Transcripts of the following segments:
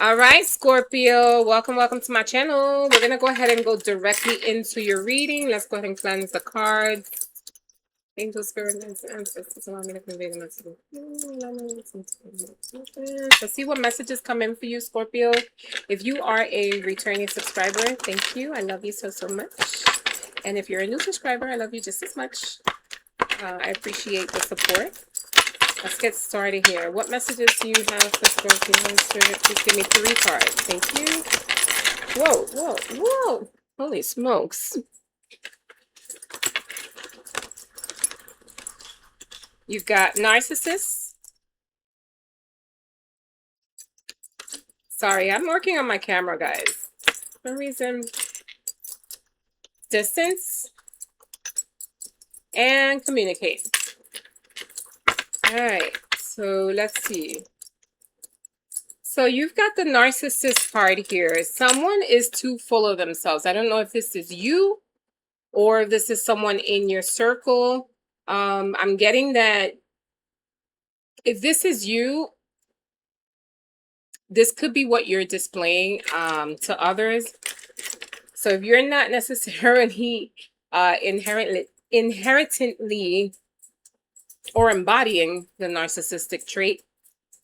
All right, Scorpio, welcome to my channel. We're going to go ahead and go directly into your reading. Let's go ahead and cleanse the cards. Angel Spirit and ancestors allow me to convey the message. Let's see what messages come in for you, Scorpio. If you are a returning subscriber, thank you. I love you so much. And if you're a new subscriber, I love you just as much. I appreciate the support. Let's get started here. What messages do you have for Scorpio? Spirit, please give me 3 cards. Thank you. Whoa. Holy smokes. You've got narcissists. Sorry, I'm working on my camera, guys. For some reason. Distance. And communicate. Alright, so let's see. So you've got the narcissist card here. Someone is too full of themselves. I don't know if this is you or if this is someone in your circle. I'm getting that if this is you, this could be what you're displaying to others. So if you're not necessarily inherently or embodying the narcissistic trait,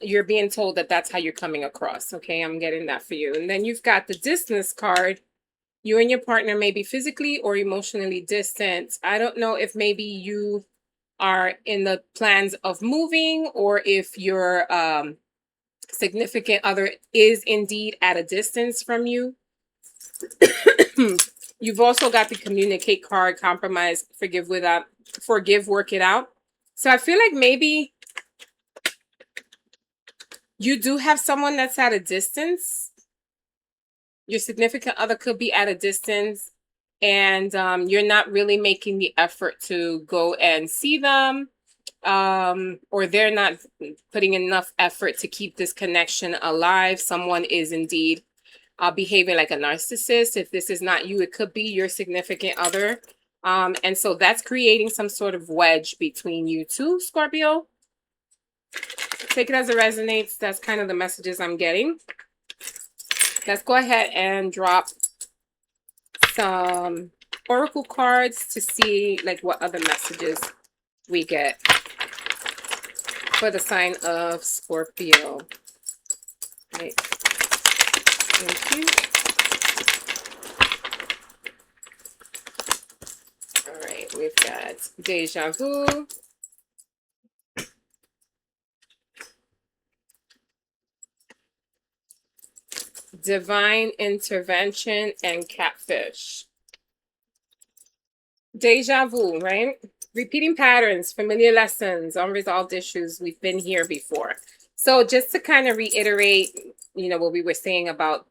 you're being told that that's how you're coming across. Okay, I'm getting that for you. And then you've got the distance card. You and your partner may be physically or emotionally distant. I don't know if maybe you are in the plans of moving or if your significant other is indeed at a distance from you. You've also got the communicate card, compromise, forgive, work it out. So I feel like maybe you do have someone that's at a distance. Your significant other could be at a distance and you're not really making the effort to go and see them, or they're not putting enough effort to keep this connection alive. Someone is indeed behaving like a narcissist. If this is not you, it could be your significant other. And so that's creating some sort of wedge between you two, Scorpio. Take it as it resonates. That's kind of the messages I'm getting. Let's go ahead and drop some oracle cards to see like what other messages we get for the sign of Scorpio. Right. Thank you. All right, we've got deja vu. Divine intervention and catfish. Deja vu, right? Repeating patterns, familiar lessons, unresolved issues. We've been here before. So just to kind of reiterate, you know, what we were saying about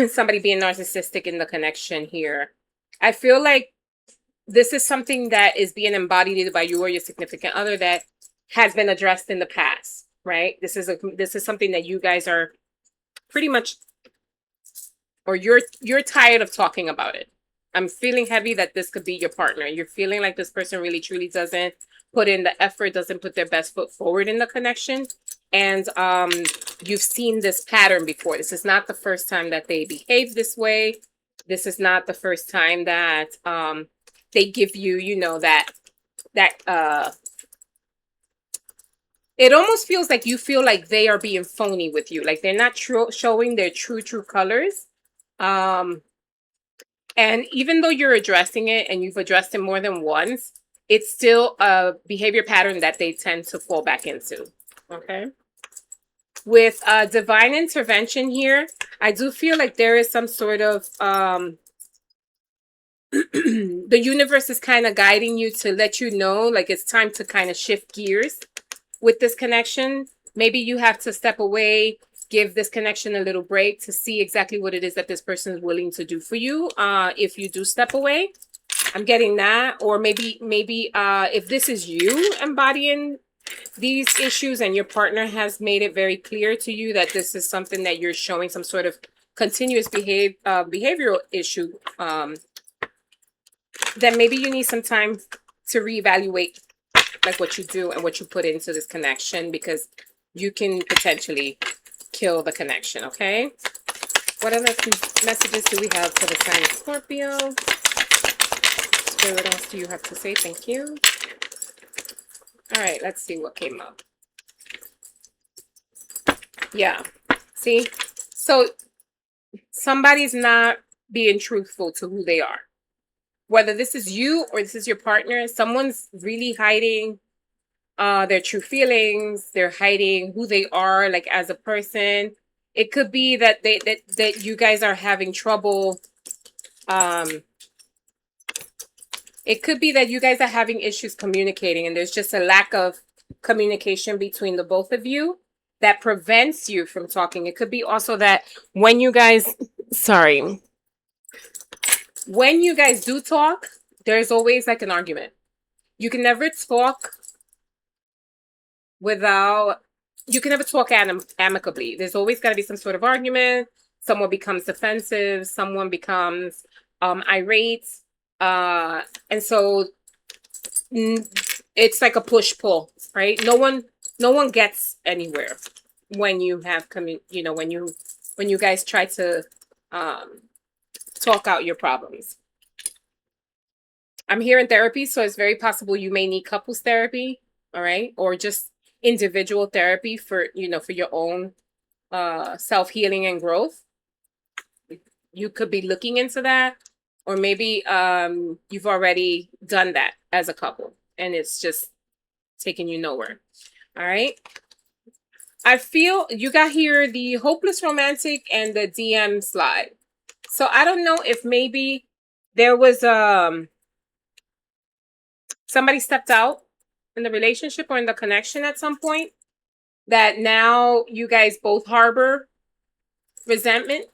somebody being narcissistic in the connection here. I feel like this is something that is being embodied by you or your significant other that has been addressed in the past, right? This is something that you guys are pretty much, or you're tired of talking about it. I'm feeling heavy that this could be your partner. You're feeling like this person really truly doesn't put in the effort, doesn't put their best foot forward in the connection. And you've seen this pattern before. This is not the first time that they behave this way. This is not the first time that they give you, you know, that it almost feels like you feel like they are being phony with you. Like they're not showing their true colors. And even though you're addressing it and you've addressed it more than once, it's still a behavior pattern that they tend to fall back into. Okay. With divine intervention here, I do feel like there is some sort of the universe is kind of guiding you to let you know, like it's time to kind of shift gears with this connection. Maybe you have to step away, give this connection a little break to see exactly what it is that this person is willing to do for you. If you do step away, I'm getting that. Or maybe if this is you embodying these issues and your partner has made it very clear to you that this is something that you're showing some sort of continuous behavioral issue, then maybe you need some time to reevaluate like what you do and what you put into this connection, because you can potentially kill the connection, okay? What other messages do we have for the sign of Scorpio? What else do you have to say? Thank you. All right, let's see what came up. Yeah, see? So somebody's not being truthful to who they are. Whether this is you or this is your partner, someone's really hiding their true feelings. They're hiding who they are, like as a person. It could be that that you guys are having trouble. It could be that you guys are having issues communicating, and there's just a lack of communication between the both of you that prevents you from talking. It could be also that when you guys, when you guys do talk, there's always like an argument. You can never talk amicably. There's always got to be some sort of argument. Someone becomes defensive. Someone becomes irate. And so it's like a push-pull, right? No one gets anywhere when you have when you guys try to talk out your problems. I'm here in therapy, so it's very possible you may need couples therapy, all right? Or just individual therapy for your own self-healing and growth. You could be looking into that, or maybe you've already done that as a couple and it's just taking you nowhere. All right. I feel you got here the hopeless romantic and the DM slide. So I don't know if maybe there was somebody stepped out in the relationship or in the connection at some point that now you guys both harbor resentment.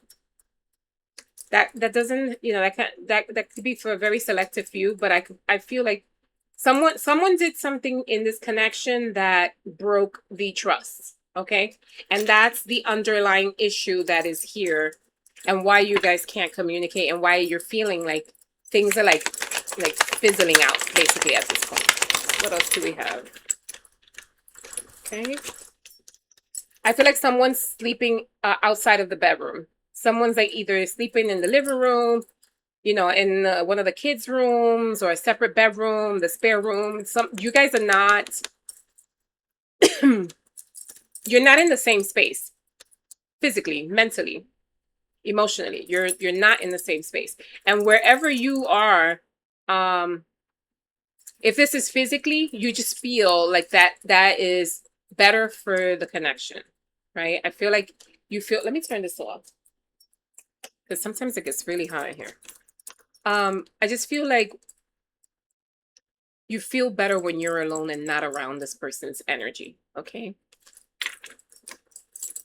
That doesn't, that could be for a very selective few, but I feel like someone did something in this connection that broke the trust, okay? And that's the underlying issue that is here and why you guys can't communicate and why you're feeling like things are like fizzling out basically at this point. What else do we have? Okay. I feel like someone's sleeping outside of the bedroom. Someone's like either sleeping in the living room, in one of the kids' rooms, or a separate bedroom, the spare room. You guys are not, you're not in the same space, physically, mentally, emotionally. You're not in the same space. And wherever you are, if this is physically, you just feel like that is better for the connection, right? I feel like let me turn this off, because sometimes it gets really hot in here. I just feel like you feel better when you're alone and not around this person's energy, okay?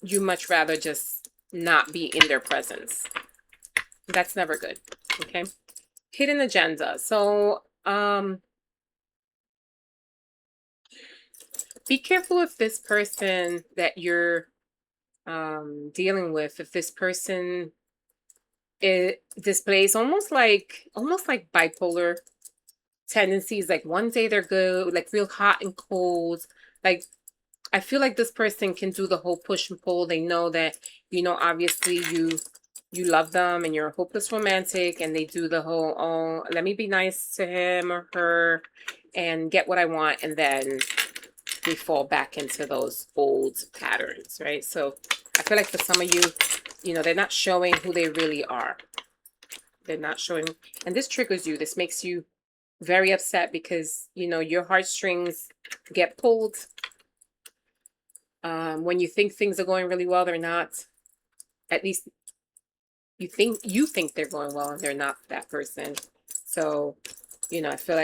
You much rather just not be in their presence. That's never good, okay? Hidden agenda. So, be careful if this person that you're dealing with, if this person it displays almost like bipolar tendencies. Like one day they're good, like real hot and cold. Like I feel like this person can do the whole push and pull. They know that, obviously you love them and you're a hopeless romantic, and they do the whole, oh, let me be nice to him or her and get what I want, and then we fall back into those old patterns, right? So I feel like for some of you, they're not showing who they really are. They're not showing, and this triggers you. This makes you very upset because, your heartstrings get pulled. When you think things are going really well, they're not. At least you think they're going well and they're not that person. So, I feel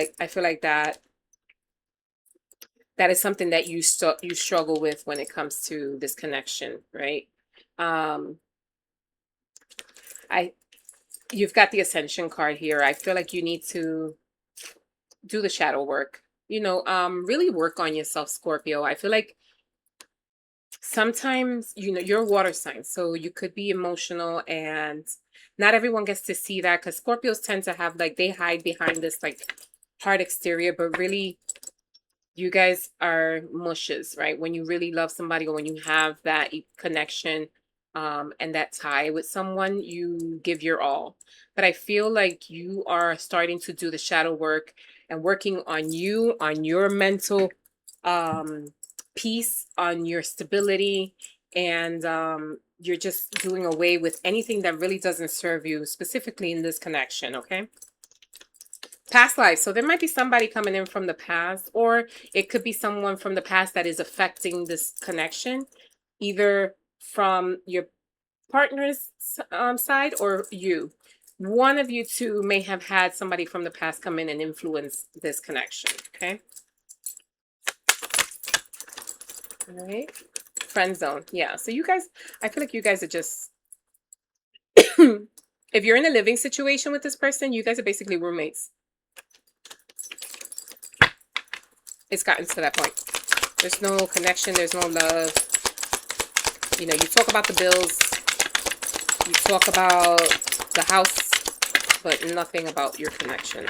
like that is something that you struggle with when it comes to this connection, right? You've got the Ascension card here. I feel like you need to do the shadow work, really work on yourself, Scorpio. I feel like sometimes, you're a water sign, so you could be emotional, and not everyone gets to see that, because Scorpios tend to have, like, they hide behind this, like, hard exterior, but really You guys are mushes, right? When you really love somebody or when you have that connection and that tie with someone, you give your all. But I feel like you are starting to do the shadow work and working on you, on your mental um, peace, on your stability, and you're just doing away with anything that really doesn't serve you, specifically in this connection, okay? Past life. So there might be somebody coming in from the past, or it could be someone from the past that is affecting this connection, either from your partner's side or you. One of you two may have had somebody from the past come in and influence this connection. Okay. All right. Friend zone. Yeah. So you guys, I feel like you guys are just, if you're in a living situation with this person, you guys are basically roommates. It's gotten to that point. There's no connection. There's no love. You know, you talk about the bills. You talk about the house, but nothing about your connection.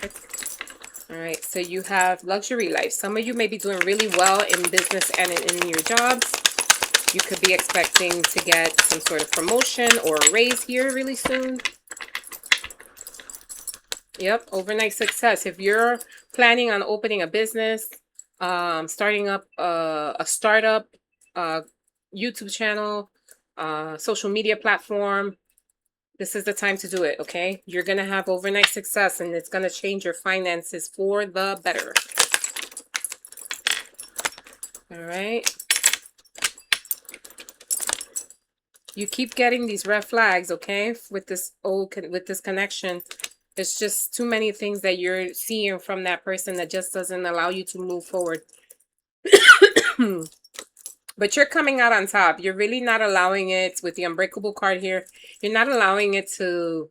Okay. All right. So you have luxury life. Some of you may be doing really well in business and in your jobs. You could be expecting to get some sort of promotion or a raise here really soon. Yep, overnight success. If you're planning on opening a business, starting up a startup, YouTube channel, social media platform, this is the time to do it, okay? You're going to have overnight success, and it's going to change your finances for the better. All right. You keep getting these red flags, okay? With this connection. There's just too many things that you're seeing from that person that just doesn't allow you to move forward. But you're coming out on top. You're really not allowing it with the unbreakable card here. You're not allowing it to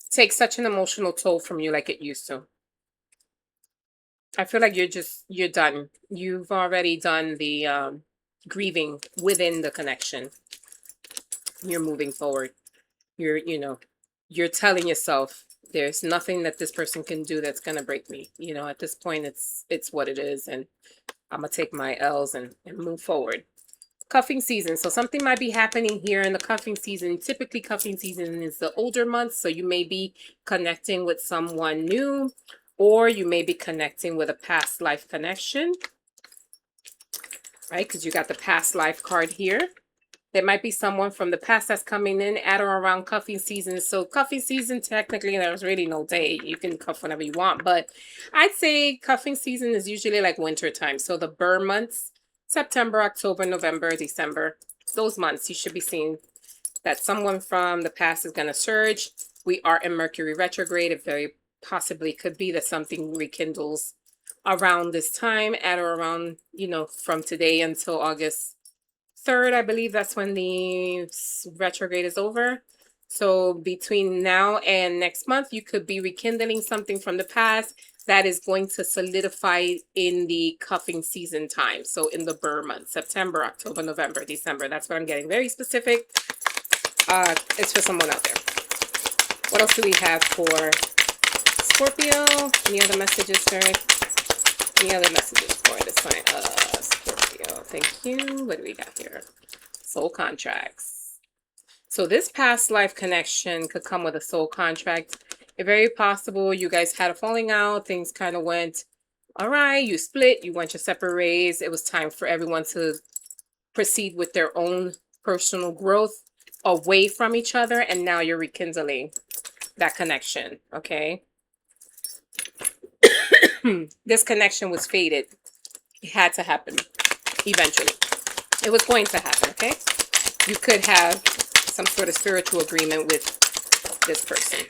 take such an emotional toll from you like it used to. I feel like you're done. You've already done the grieving within the connection. You're moving forward. You're telling yourself there's nothing that this person can do that's going to break me. You know, at this point, it's what it is. And I'm going to take my L's and move forward. Cuffing season. So something might be happening here in the cuffing season. Typically, cuffing season is the older months. So you may be connecting with someone new, or you may be connecting with a past life connection, right? Because you got the past life card here. There might be someone from the past that's coming in at or around cuffing season. So cuffing season, technically, there's really no day. You can cuff whenever you want. But I'd say cuffing season is usually like winter time. So the burr months, September, October, November, December, those months, you should be seeing that someone from the past is going to surge. We are in Mercury retrograde. It very possibly could be that something rekindles around this time at or around, from today until August 3rd, I believe that's when the retrograde is over. So between now and next month, you could be rekindling something from the past that is going to solidify in the cuffing season time. So in the burr month, September, October, November, December. That's what I'm getting. Very specific. It's for someone out there. What else do we have for Scorpio? Any other messages, sir? Any other messages for this sign? Scorpio. Thank you. What do we got here? Soul contracts. So this past life connection could come with a soul contract. It's very possible you guys had a falling out. Things kind of went all right. You split. You went your separate ways. It was time for everyone to proceed with their own personal growth away from each other. And now you're rekindling that connection. Okay. This connection was fated. It had to happen eventually. It was going to happen, okay? You could have some sort of spiritual agreement with this person.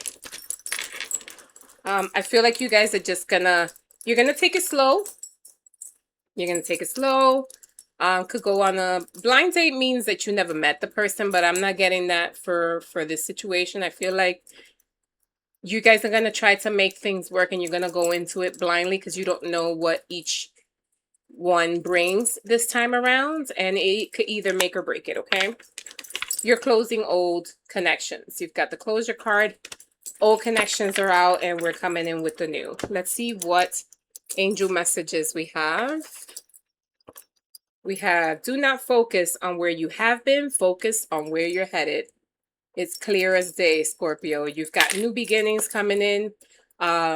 I feel like you guys are just you're gonna take it slow. You're gonna take it slow. Could go on a blind date means that you never met the person, but I'm not getting that for this situation. I feel like you guys are going to try to make things work and you're going to go into it blindly because you don't know what each one brings this time around. And it could either make or break it, okay? You're closing old connections. You've got the closure card. Old connections are out and we're coming in with the new. Let's see what angel messages we have. We have, do not focus on where you have been, focus on where you're headed. It's clear as day, Scorpio. You've got new beginnings coming in.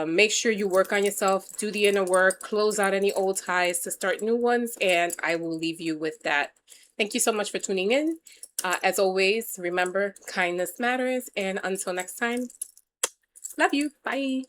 Make sure you work on yourself, do the inner work, close out any old ties to start new ones, and I will leave you with that. Thank you so much for tuning in. As always, remember, kindness matters, and until next time, love you. Bye.